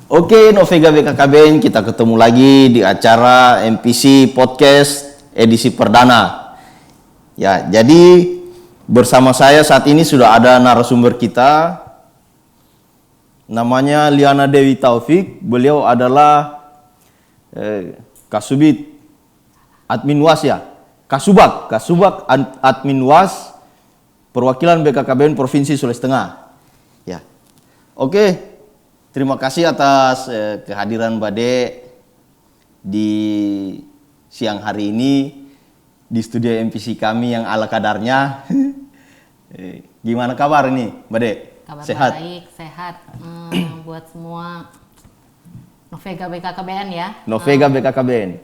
Oke, Novega BKKBN, kita ketemu lagi di acara MPC Podcast edisi perdana. Ya, jadi bersama saya saat ini sudah ada narasumber kita, namanya Liana Dewi Taufik. Beliau adalah Kasubit Admin Was ya, Kasubag Admin Was, perwakilan BKKBN Provinsi Sulawesi Tengah. Ya, oke. Terima kasih atas kehadiran Bade di siang hari ini di studio MPC kami yang ala kadarnya. Gimana kabar ini, Bade? Kabar sehat? Baik, sehat. Buat semua Novega BKKBN ya. Novega BKKBN.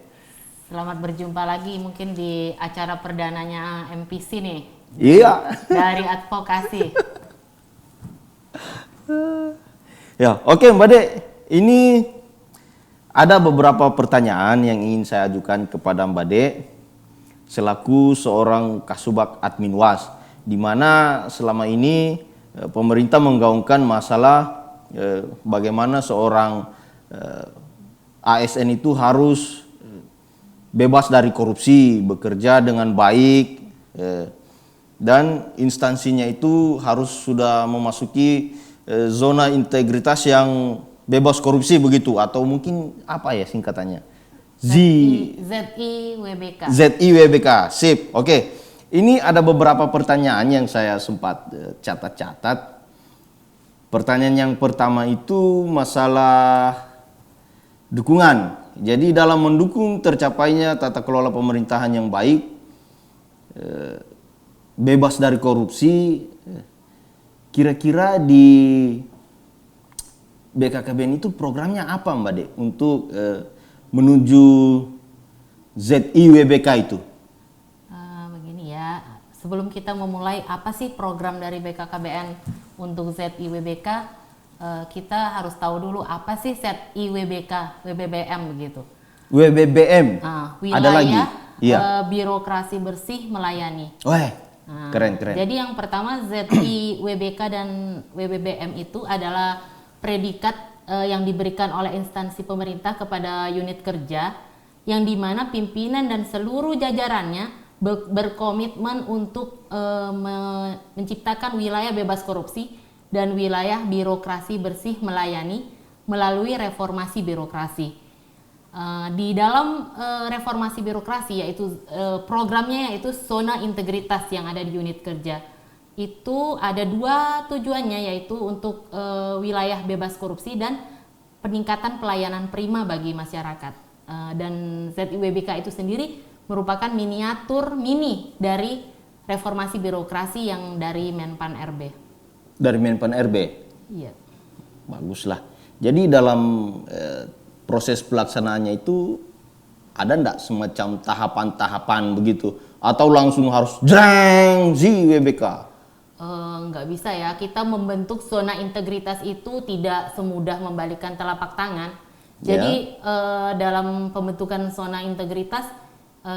Selamat berjumpa lagi mungkin di acara perdananya MPC nih. Iya. Dari advokasi. Ya, oke Mbak De, ini ada beberapa pertanyaan yang ingin saya ajukan kepada Mbak De selaku seorang Kasubag Admin Was, di mana selama ini pemerintah menggaungkan masalah bagaimana seorang ASN itu harus bebas dari korupsi, bekerja dengan baik, dan instansinya itu harus sudah memasuki zona integritas yang bebas korupsi begitu, atau mungkin apa ya singkatannya? ZIWBK. ZIWBK, sip. Oke. Ini ada beberapa pertanyaan yang saya sempat catat-catat. Pertanyaan yang pertama itu masalah dukungan. Jadi dalam mendukung tercapainya tata kelola pemerintahan yang baik, bebas dari korupsi, kira-kira di BKKBN itu programnya apa Mbak De untuk menuju ZIWBK itu? Begini ya, sebelum kita memulai apa sih program dari BKKBN untuk ZIWBK, kita harus tahu dulu apa sih ZIWBK, WBBM begitu. WBBM, wilayah, ada lagi? Iya. Birokrasi bersih melayani. Wah. Keren. Jadi yang pertama ZIWBK dan WBBM itu adalah predikat yang diberikan oleh instansi pemerintah kepada unit kerja yang dimana pimpinan dan seluruh jajarannya berkomitmen untuk menciptakan wilayah bebas korupsi dan wilayah birokrasi bersih melayani melalui reformasi birokrasi. Di dalam reformasi birokrasi yaitu programnya yaitu zona integritas yang ada di unit kerja. Itu ada dua tujuannya, yaitu untuk wilayah bebas korupsi dan peningkatan pelayanan prima bagi masyarakat. Dan ZIWBK itu sendiri merupakan miniatur mini dari reformasi birokrasi yang dari Menpan RB. Dari Menpan RB? Iya. Baguslah. Jadi dalam proses pelaksanaannya itu ada enggak semacam tahapan-tahapan begitu? Atau langsung harus jreng ZIWBK? Nggak bisa ya, kita membentuk zona integritas itu tidak semudah membalikkan telapak tangan. Jadi dalam pembentukan zona integritas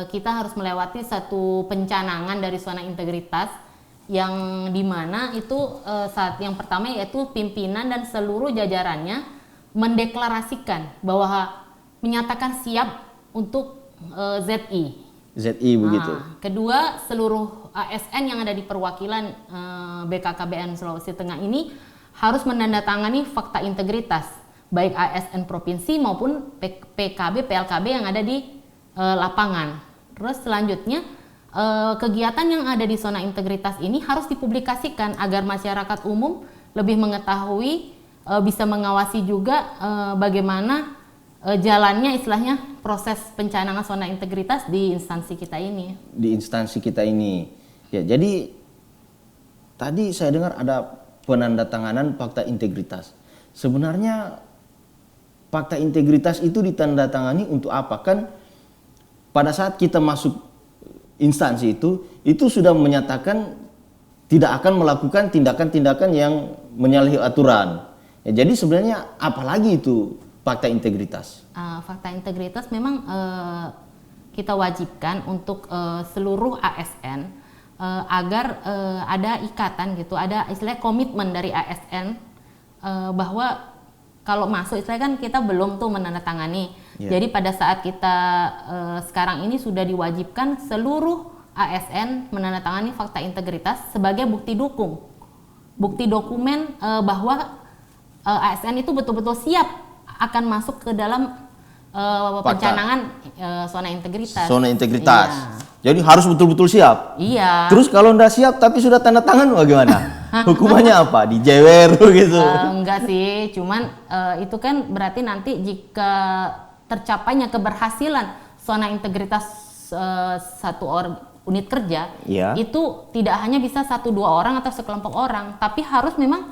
kita harus melewati satu pencanangan dari zona integritas yang dimana itu saat yang pertama yaitu pimpinan dan seluruh jajarannya mendeklarasikan bahwa menyatakan siap untuk ZI begitu. Kedua, seluruh ASN yang ada di perwakilan BKKBN Sulawesi Tengah ini harus menandatangani fakta integritas baik ASN provinsi maupun PKB, PLKB yang ada di lapangan. Terus selanjutnya kegiatan yang ada di zona integritas ini harus dipublikasikan agar masyarakat umum lebih mengetahui, bisa mengawasi juga bagaimana jalannya istilahnya proses pencanangan zona integritas di instansi kita ini. Di instansi kita ini. Ya, jadi tadi saya dengar ada penandatanganan fakta integritas. Sebenarnya fakta integritas itu ditandatangani untuk apa? Kan pada saat kita masuk instansi itu sudah menyatakan tidak akan melakukan tindakan-tindakan yang menyalahi aturan. Ya, jadi sebenarnya apalagi itu fakta integritas? Fakta integritas memang kita wajibkan untuk seluruh ASN agar ada ikatan gitu, ada istilah komitmen dari ASN bahwa kalau masuk istilahnya kan kita belum tuh menandatangani. Jadi pada saat kita sekarang ini sudah diwajibkan seluruh ASN menandatangani fakta integritas sebagai bukti dukung, bukti dokumen bahwa ASN itu betul-betul siap akan masuk ke dalam pencanangan zona integritas. Zona integritas. Iya. Jadi harus betul-betul siap. Iya. Terus kalau ndak siap tapi sudah tanda tangan bagaimana? Hukumannya apa? Dijewer gitu? Enggak sih, cuman itu kan berarti nanti jika tercapainya keberhasilan zona integritas unit kerja, itu tidak hanya bisa 1-2 orang atau sekelompok orang, tapi harus memang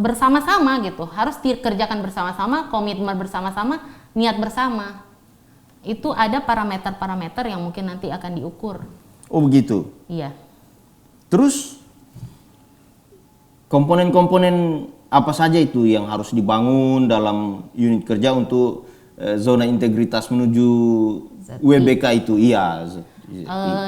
bersama-sama gitu, harus dikerjakan bersama-sama, komitmen bersama-sama, niat bersama. Itu ada parameter-parameter yang mungkin nanti akan diukur. Oh begitu? Iya. Terus komponen-komponen apa saja itu yang harus dibangun dalam unit kerja untuk zona integritas menuju WBK itu? Iya.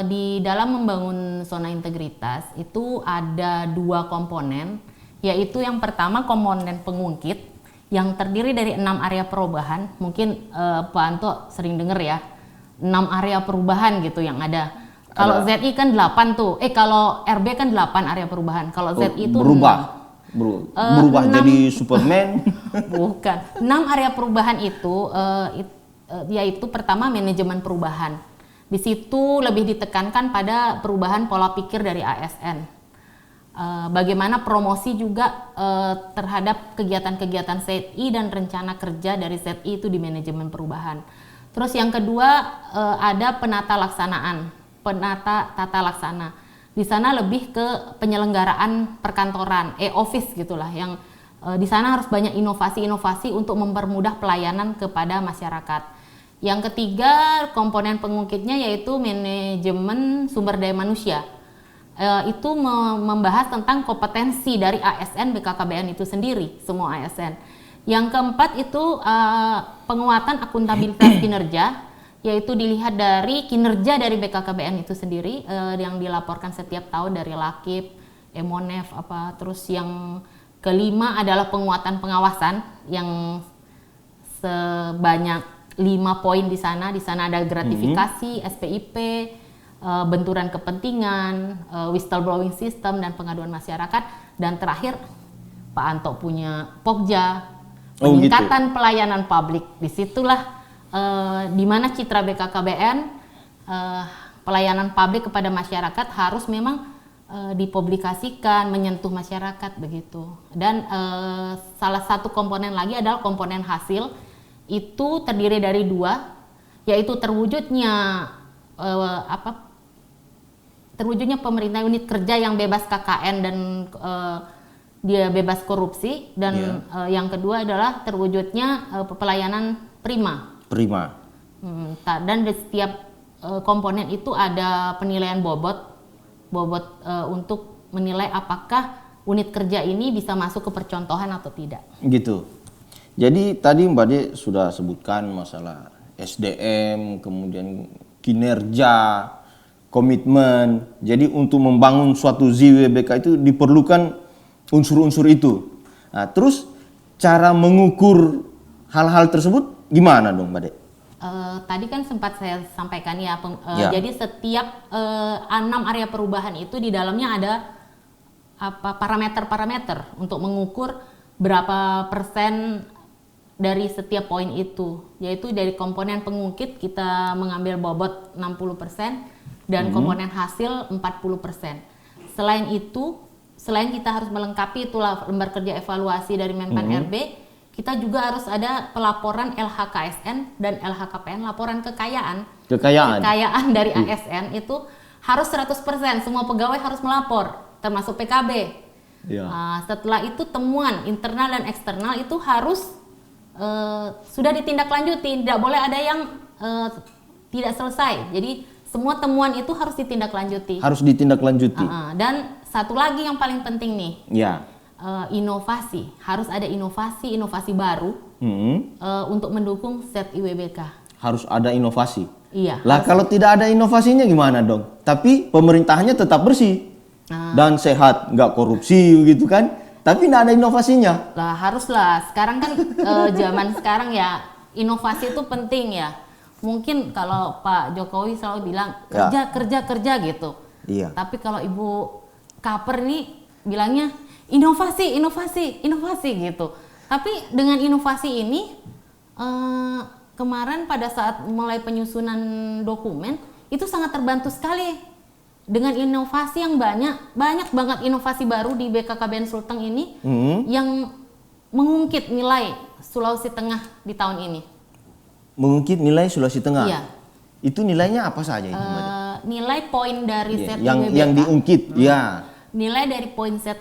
Di dalam membangun zona integritas itu ada 2 komponen, yaitu yang pertama komponen pengungkit yang terdiri dari 6 area perubahan. Mungkin Pak Anto sering dengar ya, 6 area perubahan gitu yang ada. Kalau ZI kan 8 tuh, kalau RB kan 8 area perubahan. Kalau ZI itu berubah jadi Superman. Bukan, 6 area perubahan itu yaitu pertama manajemen perubahan. Di situ lebih ditekankan pada perubahan pola pikir dari ASN. Bagaimana promosi juga terhadap kegiatan-kegiatan ZI dan rencana kerja dari ZI itu di manajemen perubahan. Terus yang kedua ada penata tata laksana. Di sana lebih ke penyelenggaraan perkantoran, office gitulah, yang di sana harus banyak inovasi-inovasi untuk mempermudah pelayanan kepada masyarakat. Yang ketiga komponen pengungkitnya yaitu manajemen sumber daya manusia. Itu membahas tentang kompetensi dari ASN BKKBN itu sendiri, semua ASN. Yang keempat itu penguatan akuntabilitas kinerja, yaitu dilihat dari kinerja dari BKKBN itu sendiri yang dilaporkan setiap tahun dari Lakip, Emonef terus yang kelima adalah penguatan pengawasan yang sebanyak 5 poin di sana. Di sana ada gratifikasi, SPIP, benturan kepentingan, whistleblowing system dan pengaduan masyarakat, dan terakhir Pak Anto punya Pokja, peningkatan pelayanan publik. Disitulah di mana citra BKKBN pelayanan publik kepada masyarakat harus memang dipublikasikan, menyentuh masyarakat begitu. Dan salah satu komponen lagi adalah komponen hasil, itu terdiri dari 2, yaitu terwujudnya pemerintah unit kerja yang bebas KKN dan dia bebas korupsi, dan yang kedua adalah terwujudnya pelayanan prima. Dan di setiap komponen itu ada penilaian bobot untuk menilai apakah unit kerja ini bisa masuk ke percontohan atau tidak. Gitu. Jadi tadi Mbak De sudah sebutkan masalah SDM, kemudian kinerja, komitmen. Jadi untuk membangun suatu ZWBK itu diperlukan unsur-unsur itu. Nah, terus cara mengukur hal-hal tersebut gimana dong Mbak De? Tadi kan sempat saya sampaikan ya, jadi setiap 6 area perubahan itu di dalamnya ada parameter-parameter untuk mengukur berapa persen dari setiap poin itu, yaitu dari komponen pengungkit kita mengambil bobot 60% dan komponen hasil 40%. Selain itu, selain kita harus melengkapi itulah lembar kerja evaluasi dari Menpan RB, kita juga harus ada pelaporan LHKSN dan LHKPN, laporan kekayaan dari ASN itu harus 100%, semua pegawai harus melapor, termasuk PKB. Setelah itu temuan internal dan eksternal itu harus sudah ditindaklanjuti, tidak boleh ada yang tidak selesai. Jadi semua temuan itu harus ditindaklanjuti. Dan satu lagi yang paling penting nih, inovasi. Harus ada inovasi baru untuk mendukung ZIWBK. Harus ada inovasi. Iya. Lah kalau tidak ada inovasinya gimana dong? Tapi pemerintahnya tetap bersih dan sehat, nggak korupsi gitu kan? Tapi nggak ada inovasinya. Lah haruslah. Sekarang kan zaman sekarang ya inovasi itu penting ya. Mungkin kalau Pak Jokowi selalu bilang kerja gitu. Iya. Tapi kalau Ibu Kaper nih bilangnya inovasi gitu. Tapi dengan inovasi ini kemarin pada saat mulai penyusunan dokumen itu sangat terbantu sekali dengan inovasi yang banyak banget inovasi baru di BKKBN Sulteng ini yang mengungkit nilai Sulawesi Tengah di tahun ini. Mengungkit nilai Sulawesi Tengah. Iya. Itu nilainya apa saja ini? Nilai poin dari set IWBK. Yang diungkit, ya. Nilai dari poin set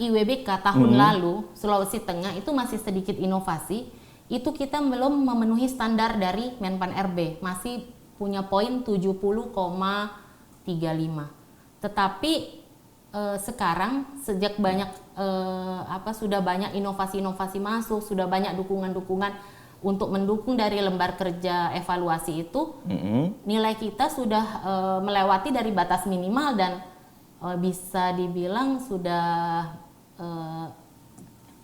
IWBK tahun lalu Sulawesi Tengah itu masih sedikit inovasi. Itu kita belum memenuhi standar dari Menpan RB, masih punya poin 70,35. Tetapi sekarang sejak sudah banyak inovasi-inovasi masuk, sudah banyak dukungan-dukungan untuk mendukung dari lembar kerja evaluasi itu, nilai kita sudah melewati dari batas minimal dan bisa dibilang sudah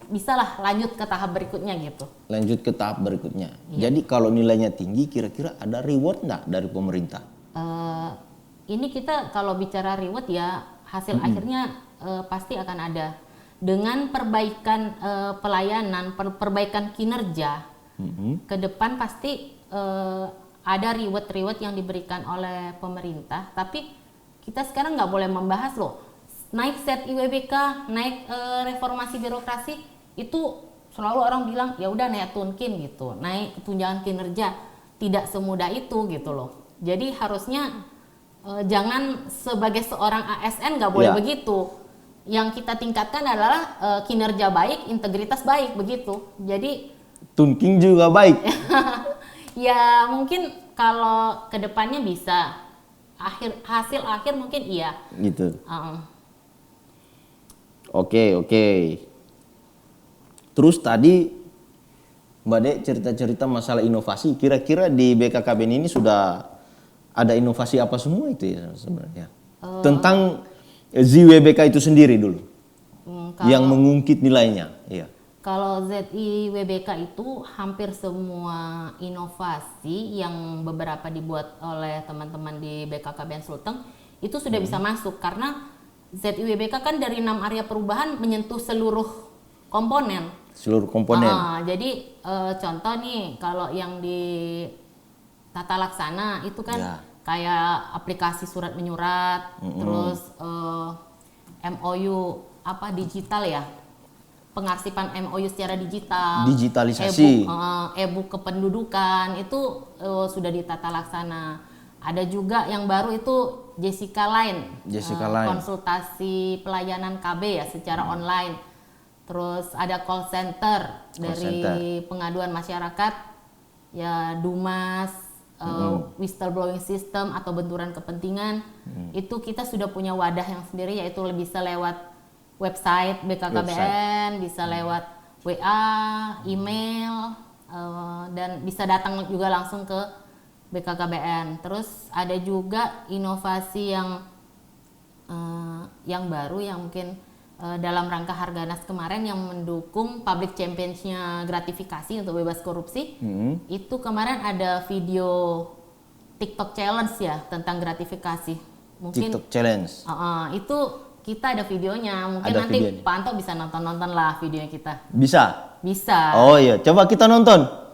bisalah lanjut ke tahap berikutnya gitu. Lanjut ke tahap berikutnya. Jadi kalau nilainya tinggi, kira-kira ada reward nggak dari pemerintah? Ini kita kalau bicara reward ya hasil akhirnya pasti akan ada. Dengan perbaikan pelayanan, perbaikan kinerja, ke depan pasti ada reward yang diberikan oleh pemerintah. Tapi kita sekarang nggak boleh membahas loh. Naik set IWBK, naik reformasi birokrasi, itu selalu orang bilang ya udah naik tunkin gitu, naik tunjangan kinerja, tidak semudah itu gitu loh. Jadi harusnya jangan sebagai seorang ASN nggak boleh begitu. Yang kita tingkatkan adalah kinerja baik, integritas baik begitu. Jadi tunking juga baik. ya mungkin kalau kedepannya bisa hasil akhir mungkin iya. Gitu. Oke. Terus tadi Mbak Dek cerita-cerita masalah inovasi. Kira-kira di BKKBN ini sudah ada inovasi apa semua itu ya sebenarnya? Tentang ZIWBK itu sendiri dulu. Yang mengungkit nilainya. Iya. Kalau ZIWBK itu hampir semua inovasi yang beberapa dibuat oleh teman-teman di BKKBN Sulteng itu sudah bisa masuk karena ZIWBK kan dari 6 area perubahan menyentuh seluruh komponen. Jadi contoh nih kalau yang di tata laksana itu kan kayak aplikasi surat menyurat, terus MOU digital ya, pengarsipan MOU secara digital, digitalisasi, e-book kependudukan itu sudah ditata laksana. Ada juga yang baru itu Jessica Line, konsultasi pelayanan KB ya secara online. Terus ada call center dari pengaduan masyarakat, ya Dumas, whistleblowing system atau benturan kepentingan. Itu kita sudah punya wadah yang sendiri, yaitu bisa lewat website BKKBN, bisa lewat WA, email, dan bisa datang juga langsung ke BKKBN. Terus ada juga inovasi yang baru yang mungkin dalam rangka Harganas kemarin yang mendukung public champions-nya gratifikasi untuk bebas korupsi. Itu kemarin ada video TikTok challenge ya tentang gratifikasi. Mungkin TikTok challenge. Itu kita ada videonya. Mungkin ada nanti videonya. Pak Anto bisa nonton lah videonya kita. Bisa? Bisa. Oh iya, coba kita nonton.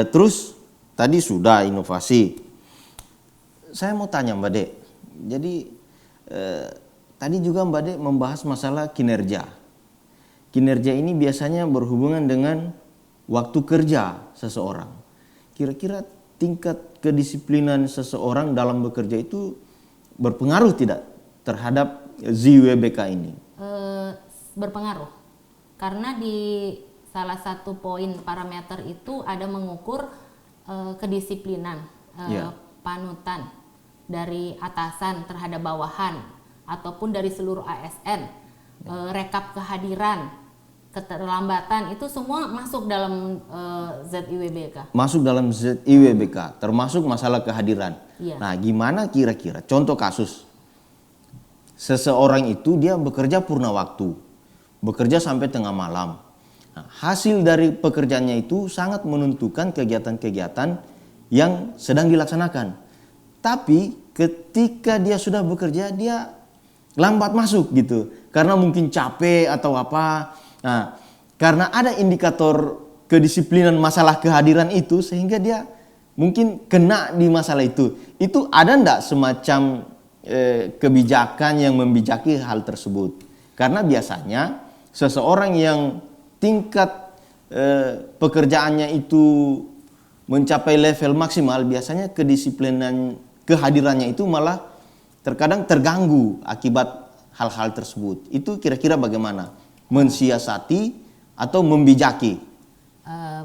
Terus tadi sudah inovasi. Saya mau tanya Mbak Dek. Jadi tadi juga Mbak Dek membahas masalah kinerja. Kinerja ini biasanya berhubungan dengan waktu kerja seseorang. Kira-kira tingkat kedisiplinan seseorang dalam bekerja itu berpengaruh tidak terhadap ZWBK ini? Berpengaruh. Karena di salah satu poin parameter itu ada mengukur kedisiplinan, panutan dari atasan terhadap bawahan ataupun dari seluruh ASN, rekap kehadiran, keterlambatan, itu semua masuk dalam ZIWBK. Masuk dalam ZIWBK, termasuk masalah kehadiran. Iya. Nah, gimana kira-kira contoh kasus? Seseorang itu dia bekerja purna waktu, bekerja sampai tengah malam. Nah, hasil dari pekerjaannya itu sangat menentukan kegiatan-kegiatan yang sedang dilaksanakan. Tapi ketika dia sudah bekerja, dia lambat masuk gitu. Karena mungkin capek atau apa. Nah, karena ada indikator kedisiplinan masalah kehadiran itu, sehingga dia mungkin kena di masalah itu. Itu ada enggak semacam kebijakan yang membijaki hal tersebut? Karena biasanya seseorang yang tingkat pekerjaannya itu mencapai level maksimal, biasanya kedisiplinan kehadirannya itu malah terkadang terganggu akibat hal-hal tersebut. Itu kira-kira bagaimana? Mensiasati atau membijaki?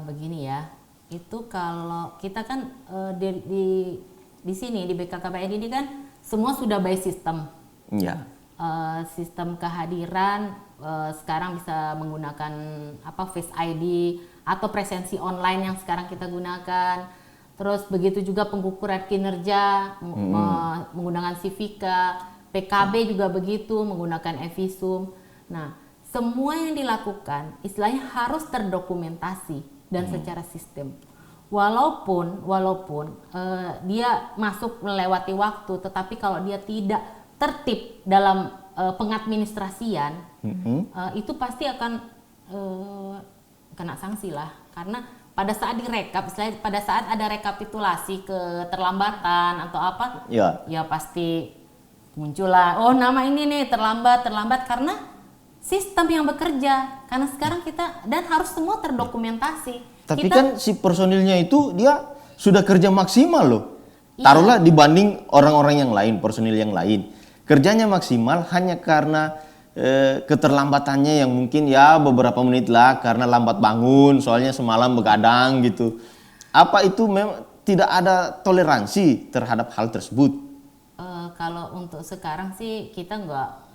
Begini ya, itu kalau kita kan di sini di BKKBN ini kan semua sudah by system. Ya. Sistem kehadiran sekarang bisa menggunakan Face ID atau presensi online yang sekarang kita gunakan. Terus begitu juga pengukuran kinerja menggunakan Civica, PKB juga begitu menggunakan e-visum. Nah, semua yang dilakukan istilahnya harus terdokumentasi dan secara sistem. Walaupun dia masuk melewati waktu, tetapi kalau dia tidak tertib dalam pengadministrasian, itu pasti akan kena sanksi lah. Karena pada saat direkap, istilahnya pada saat ada rekapitulasi keterlambatan atau apa, ya pasti muncullah, oh nama ini nih terlambat karena sistem yang bekerja. Karena sekarang kita dan harus semua terdokumentasi. Tapi kan si personilnya itu dia sudah kerja maksimal loh. Taruhlah dibanding orang-orang yang lain, personil yang lain. Kerjanya maksimal hanya karena keterlambatannya yang mungkin ya beberapa menit lah karena lambat bangun, soalnya semalam begadang gitu. Apa itu memang tidak ada toleransi terhadap hal tersebut? Kalau untuk sekarang sih kita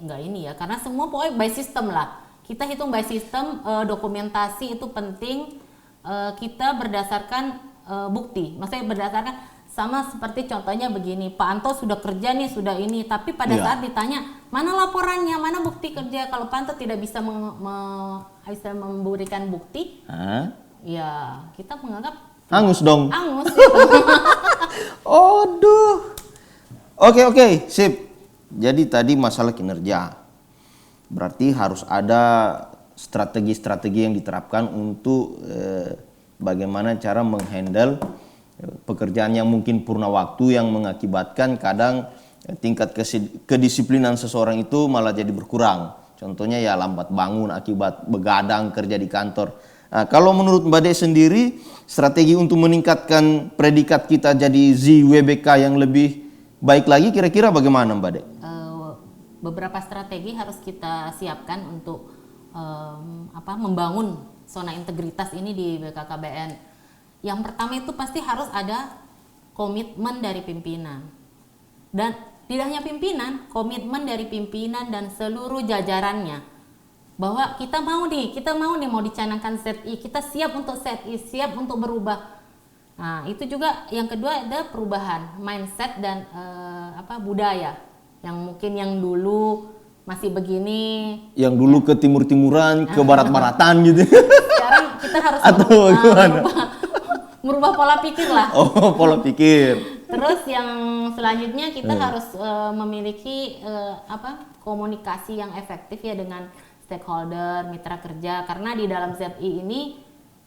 nggak ini ya, karena semua pokoknya by system lah. Kita hitung by system, dokumentasi itu penting. Kita berdasarkan bukti, maksudnya berdasarkan sama seperti contohnya begini, Pak Anto sudah kerja nih, sudah ini, tapi pada saat ditanya mana laporannya, mana bukti kerja, kalau Pak Anto tidak bisa memberikan bukti, ya kita menganggap angus dong. Angus. Aduh. Oke, sip. Jadi tadi masalah kinerja. Berarti harus ada strategi-strategi yang diterapkan untuk bagaimana cara menghandle pekerjaan yang mungkin purna waktu yang mengakibatkan kadang tingkat kedisiplinan seseorang itu malah jadi berkurang. Contohnya ya lambat bangun akibat begadang kerja di kantor. Nah, kalau menurut Mbak De sendiri, strategi untuk meningkatkan predikat kita jadi ZWBK yang lebih baik lagi kira-kira bagaimana Mbak De? Beberapa strategi harus kita siapkan untuk membangun zona integritas ini di BKKBN. Yang pertama itu pasti harus ada komitmen dari pimpinan. Dan tidak hanya pimpinan, komitmen dari pimpinan dan seluruh jajarannya. Bahwa kita mau nih mau dicanangkan ZI, kita siap untuk ZI, siap untuk berubah. Nah, itu juga yang kedua ada perubahan mindset dan budaya. Yang mungkin yang dulu masih begini, yang dulu ke timur-timuran, ke barat-baratan gitu. Sekarang kita harus merubah pola pikir lah. Oh, pola pikir. Terus yang selanjutnya kita harus memiliki komunikasi yang efektif ya dengan stakeholder, mitra kerja, karena di dalam ZI ini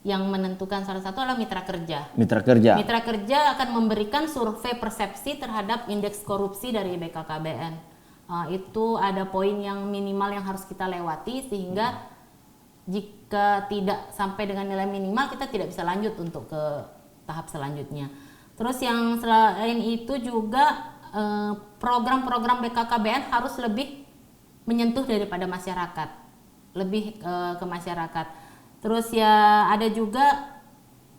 yang menentukan salah satu adalah mitra kerja. Mitra kerja. Mitra kerja akan memberikan survei persepsi terhadap indeks korupsi dari BKKBN. Itu ada poin yang minimal yang harus kita lewati sehingga jika tidak sampai dengan nilai minimal kita tidak bisa lanjut untuk ke tahap selanjutnya. Terus yang selain itu juga program-program BKKBN harus lebih menyentuh daripada masyarakat, lebih ke masyarakat. Terus ya ada juga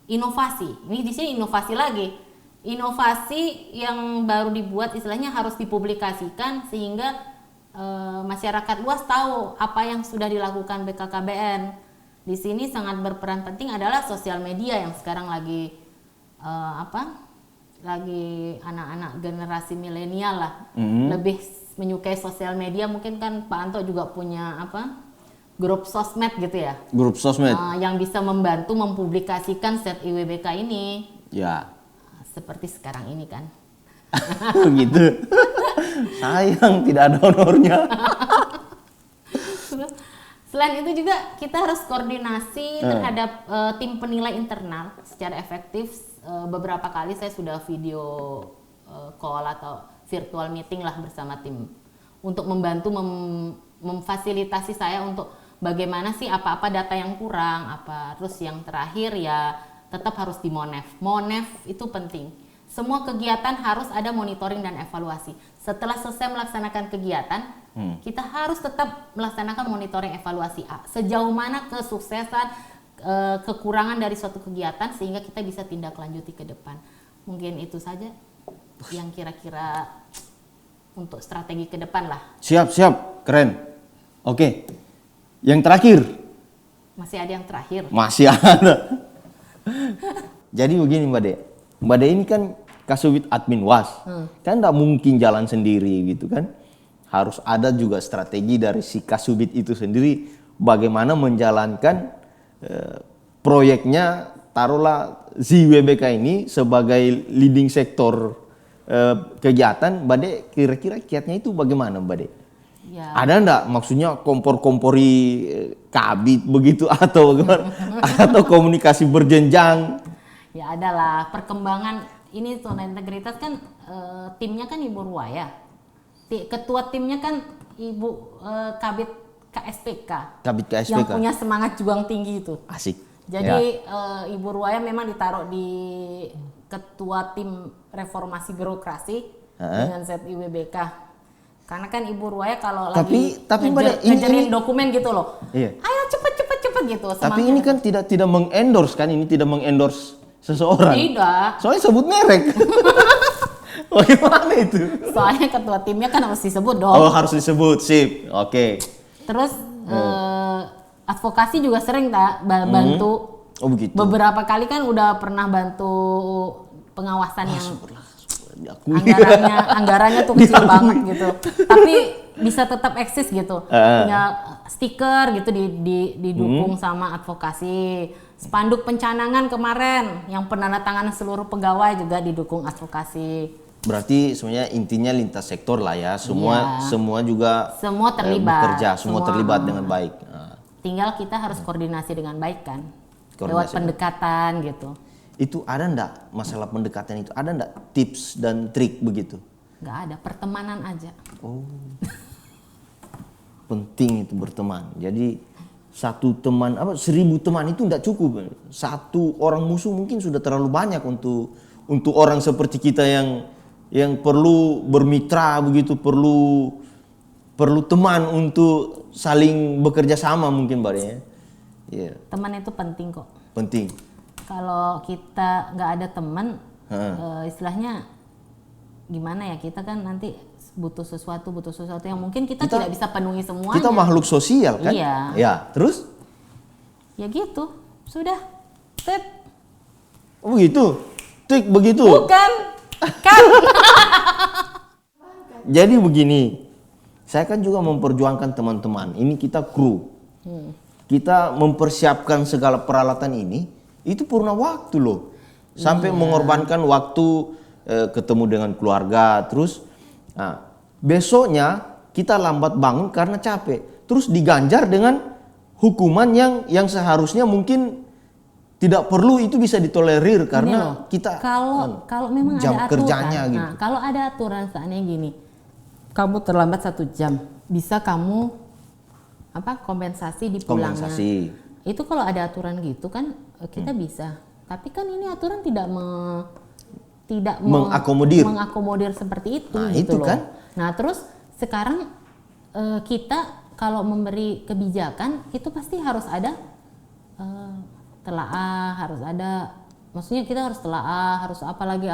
inovasi. Ini di sini inovasi lagi. Inovasi yang baru dibuat istilahnya harus dipublikasikan sehingga masyarakat luas tahu apa yang sudah dilakukan BKKBN. Di sini sangat berperan penting adalah sosial media yang sekarang lagi lagi anak-anak generasi milenial lah lebih menyukai sosial media. Mungkin kan Pak Anto juga punya grup sosmed gitu ya. Grup sosmed. Yang bisa membantu mempublikasikan set IWBK ini. Ya. Seperti sekarang ini kan. Gitu. Sayang tidak ada honornya. Selain itu juga kita harus koordinasi terhadap tim penilai internal secara efektif. Beberapa kali saya sudah video call atau virtual meeting lah bersama tim untuk membantu memfasilitasi saya untuk bagaimana sih apa-apa data yang kurang terus yang terakhir ya tetap harus di Monef. Monef itu penting. Semua kegiatan harus ada monitoring dan evaluasi. Setelah selesai melaksanakan kegiatan, kita harus tetap melaksanakan monitoring evaluasi. Sejauh mana kesuksesan, kekurangan dari suatu kegiatan sehingga kita bisa tindak lanjuti ke depan. Mungkin itu saja yang kira-kira untuk strategi ke depan lah. Siap, keren. Oke. Yang terakhir. Masih ada yang terakhir. Masih ada. Jadi begini Mbak De. Mbak De ini kan Kasubit Admin Was. Kan tidak mungkin jalan sendiri gitu kan. Harus ada juga strategi dari si Kasubit itu sendiri. Bagaimana menjalankan proyeknya, taruhlah ZWBK ini sebagai leading sektor kegiatan. Mbak De kira-kira kiatnya itu bagaimana Mbak De? Ya. Ada enggak maksudnya kompor-kompori kabit begitu atau bagaimana? Atau komunikasi berjenjang? Ya adalah perkembangan ini zona integritas kan timnya kan Ibu Ruwaya. Ketua timnya kan Ibu Kabit KSPK. Kabit KSPK. Yang punya semangat juang tinggi itu. Asik. Jadi Ibu Ruwaya memang ditaruh di ketua tim reformasi birokrasi dengan ZIWBK. Karena kan Ibu Ruwaya kalau lagi ngejerin dokumen gitu loh. Iya. Ayo cepet gitu. Tapi ini kan tidak mengendorse kan, ini tidak mengendorse seseorang. Tidak. Soalnya sebut merek. Bagaimana itu? Soalnya ketua timnya kan harus disebut dong. Oh harus disebut, sip. Oke. Terus advokasi juga sering bantu. Oh begitu. Beberapa kali kan udah pernah bantu pengawasan yang anggarannya tuh kecil banget gitu. Tapi bisa tetap eksis gitu. Punya stiker gitu didukung sama advokasi. Spanduk pencanangan kemarin yang penandatanganan seluruh pegawai juga didukung advokasi. Berarti sebenarnya intinya lintas sektor lah ya. Semua juga terlibat. Bekerja, semua terlibat dengan baik. Tinggal kita harus koordinasi dengan baik kan. Lewat pendekatan gitu. Itu ada ndak masalah pendekatan itu? Ada ndak tips dan trik begitu? Nggak ada, pertemanan aja. Oh. Penting itu berteman. Jadi satu teman 1000 teman itu ndak cukup. Satu orang musuh mungkin sudah terlalu banyak untuk orang seperti kita yang perlu bermitra begitu, perlu teman untuk saling bekerja sama mungkin Mbak ya. Yeah. Teman itu penting kok. Penting. Kalau kita nggak ada teman, istilahnya gimana ya, kita kan nanti butuh sesuatu yang mungkin kita tidak bisa penuhi semuanya. Kita makhluk sosial kan? Iya. Ya, terus? Ya gitu, sudah. Oh begitu? Tik begitu? Bukan, kan? Jadi begini, saya kan juga memperjuangkan teman-teman. Ini kita kru. Kita mempersiapkan segala peralatan ini. Itu purna waktu loh, sampai mengorbankan waktu ketemu dengan keluarga, terus besoknya kita lambat bangun karena capek, terus diganjar dengan hukuman yang seharusnya mungkin tidak perlu itu bisa ditolerir Ini karena loh, kita kalau memang jam ada aturan, kerjanya gitu. nah, kalau ada aturan saatnya gini, kamu terlambat 1 jam, bisa kamu kompensasi di pulangnya. Kompensasi. Itu kalau ada aturan gitu kan kita bisa. Tapi kan ini aturan tidak mengakomodir seperti itu Nah, gitu itu loh. kan. Nah, terus sekarang kita kalau memberi kebijakan itu pasti harus ada telaah, harus ada, maksudnya kita harus telaah, harus apalagi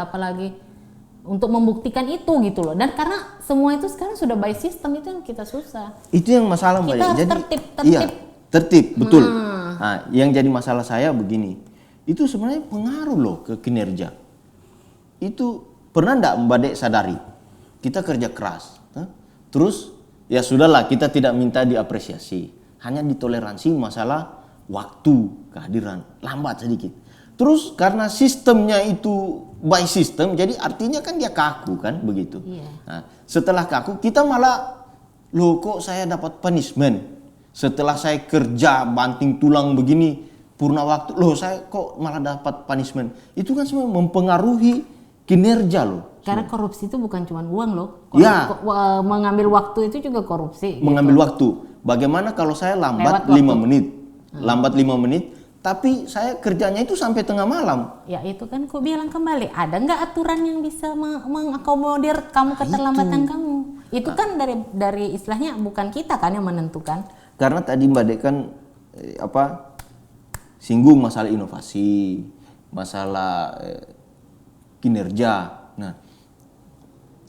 untuk membuktikan itu gitu loh. Dan karena semua itu sekarang sudah by system, itu yang kita susah. Itu yang masalah Mbak. Kita harus Jadi tertib. iya, tertib betul. Nah, yang jadi masalah saya begini, itu sebenarnya pengaruh loh ke kinerja. Itu pernah enggak Mbak Dek sadari? Kita kerja keras, terus ya sudahlah, kita tidak minta diapresiasi, hanya ditoleransi masalah waktu kehadiran lambat sedikit. Terus karena sistemnya itu by system, jadi artinya kan dia kaku kan begitu. Iya. Nah, setelah kaku kita malah, loh kok saya dapat punishment setelah saya kerja banting tulang begini purna waktu, loh saya kok malah dapat punishment. Itu kan semua mempengaruhi kinerja loh. Karena korupsi itu bukan cuma uang loh. Ya. Mengambil waktu itu juga korupsi. Mengambil waktu. Bagaimana kalau saya lambat 5 menit? Lambat 5 menit, tapi saya kerjanya itu sampai tengah malam. Ya itu kan ku bilang kembali, ada nggak aturan yang bisa mengakomodir kamu keterlambatan kamu? Itu kan dari istilahnya bukan kita kan yang menentukan. Karena tadi Mbak Dek kan singgung masalah inovasi, masalah kinerja. Nah,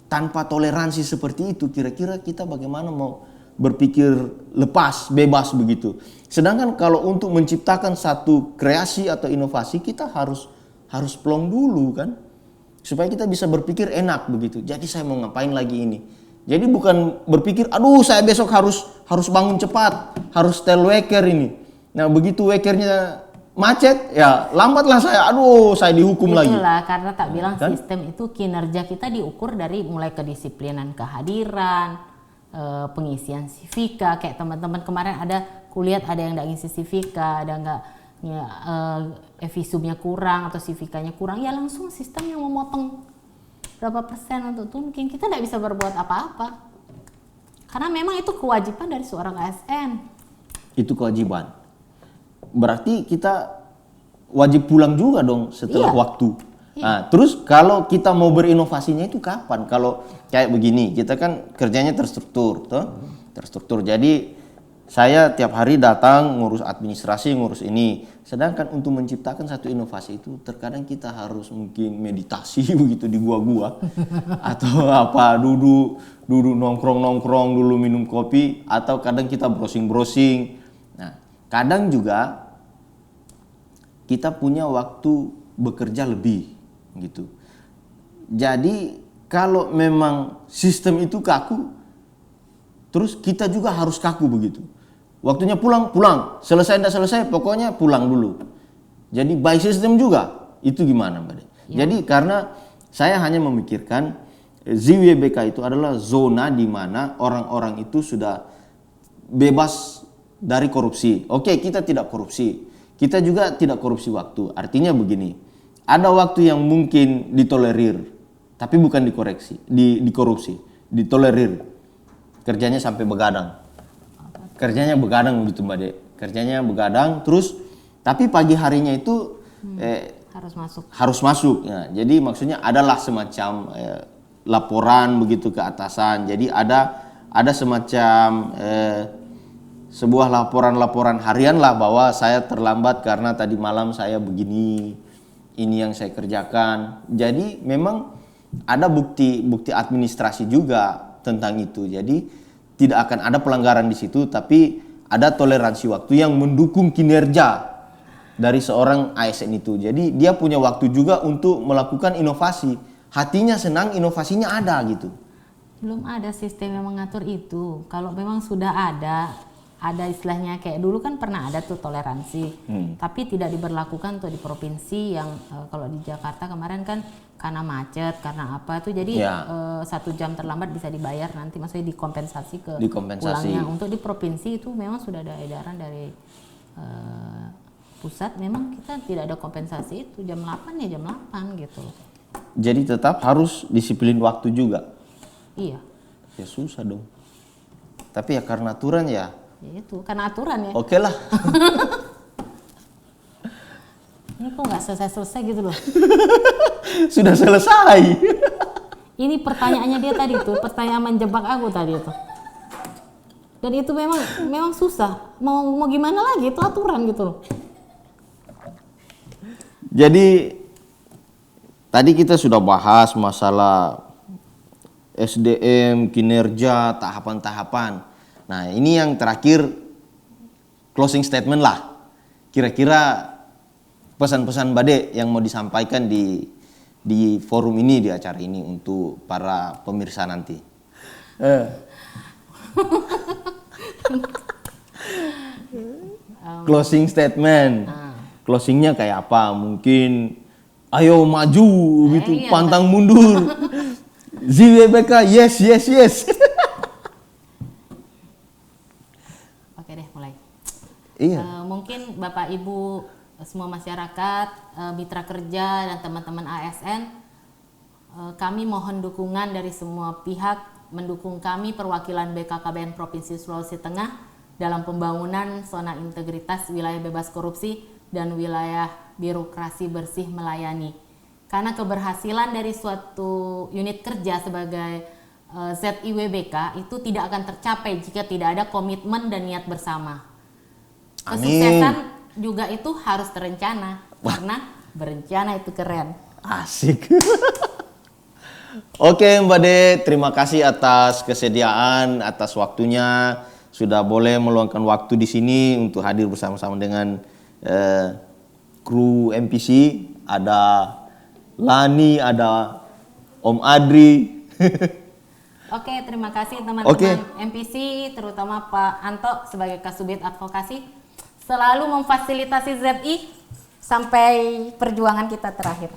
tanpa toleransi seperti itu, kira-kira kita bagaimana mau berpikir lepas, bebas begitu. Sedangkan kalau untuk menciptakan satu kreasi atau inovasi, kita harus plong dulu kan, supaya kita bisa berpikir enak begitu. Jadi saya mau ngapain lagi ini? Jadi bukan berpikir, aduh saya besok harus bangun cepat, harus setel waker ini. Nah begitu wakernya macet, ya lambatlah saya, aduh saya dihukum lagi. Itulah karena tak bilang kan? Sistem itu kinerja kita diukur dari mulai kedisiplinan kehadiran, pengisian Civika. Kayak teman-teman kemarin kulihat ada yang nggak ngisi Civika, ada nggak evisumnya kurang atau Civikanya kurang, ya langsung sistem yang memotong berapa persen untuk tunking. Kita nggak bisa berbuat apa-apa karena memang itu kewajiban dari seorang ASN. Itu kewajiban. Berarti kita wajib pulang juga dong setelah waktu. Nah, terus kalau kita mau berinovasinya itu kapan? Kalau kayak begini, kita kan kerjanya terstruktur, toh? Terstruktur. Jadi saya tiap hari datang ngurus administrasi, ngurus ini. Sedangkan untuk menciptakan satu inovasi itu terkadang kita harus mungkin meditasi begitu di gua-gua atau apa, duduk nongkrong dulu minum kopi, atau kadang kita browsing. Nah, kadang juga kita punya waktu bekerja lebih gitu. Jadi kalau memang sistem itu kaku, terus kita juga harus kaku begitu. Waktunya pulang, selesai tidak selesai, pokoknya pulang dulu. Jadi by system juga, itu gimana Mbak De? Ya. Jadi karena saya hanya memikirkan ZWBK itu adalah zona di mana orang-orang itu sudah bebas dari korupsi. Oke, kita tidak korupsi, kita juga tidak korupsi waktu. Artinya begini, ada waktu yang mungkin ditolerir, tapi bukan dikorupsi, ditolerir. Kerjanya sampai begadang. Kerjanya begadang begitu Mbak Dek. Kerjanya begadang terus, tapi pagi harinya itu harus masuk. Ya, jadi maksudnya adalah semacam laporan begitu ke atasan. Jadi ada semacam sebuah laporan harian lah bahwa saya terlambat karena tadi malam saya begini. Ini yang saya kerjakan. Jadi memang ada bukti administrasi juga tentang itu. Jadi tidak akan ada pelanggaran di situ, tapi ada toleransi waktu yang mendukung kinerja dari seorang ASN itu. Jadi dia punya waktu juga untuk melakukan inovasi. Hatinya senang, inovasinya ada gitu. Belum ada sistem yang mengatur itu. Kalau memang sudah ada istilahnya, kayak dulu kan pernah ada tuh toleransi, tapi tidak diberlakukan untuk di provinsi yang kalau di Jakarta kemarin kan karena macet, karena apa tuh, jadi 1 jam terlambat bisa dibayar nanti, maksudnya dikompensasi pulangnya. Untuk di provinsi itu memang sudah ada edaran dari pusat memang kita tidak ada kompensasi itu, jam 8 ya jam 8 gitu. Jadi tetap harus disiplin waktu juga. Iya. Ya susah dong. Tapi ya karena aturan ya. Ya itu karena aturan ya. Oke lah. Ini kok nggak selesai-selesai gitu loh. Sudah selesai. Ini pertanyaannya dia tadi tuh, pertanyaan menjebak aku tadi itu. Dan itu memang susah. Mau gimana lagi, itu aturan gitu loh. Jadi tadi kita sudah bahas masalah SDM, kinerja, tahapan-tahapan. Nah, ini yang terakhir closing statement lah. Kira-kira pesan-pesan Bade yang mau disampaikan di forum ini, di acara ini untuk para pemirsa nanti. Closing statement. Closingnya kayak apa? Mungkin ayo maju gitu, iya, pantang mundur. ZWBK, yes, yes, yes. Oke deh, mulai. Iya. Mungkin Bapak Ibu semua masyarakat, mitra kerja dan teman-teman ASN, kami mohon dukungan dari semua pihak mendukung kami perwakilan BKKBN Provinsi Sulawesi Tengah dalam pembangunan zona integritas wilayah bebas korupsi dan wilayah birokrasi bersih melayani. Karena keberhasilan dari suatu unit kerja sebagai ZIWBK itu tidak akan tercapai jika tidak ada komitmen dan niat bersama. Kesuksesan juga itu harus terencana. Wah. Karena berencana itu keren. Asik. Oke Mbak De, terima kasih atas kesediaan, atas waktunya. Sudah boleh meluangkan waktu di sini untuk hadir bersama-sama dengan kru MPC. Ada Lani, ada Om Adri. Oke, terima kasih teman-teman Oke. MPC, terutama Pak Anto sebagai Kasubit Advokasi. Selalu memfasilitasi ZI sampai perjuangan kita terakhir.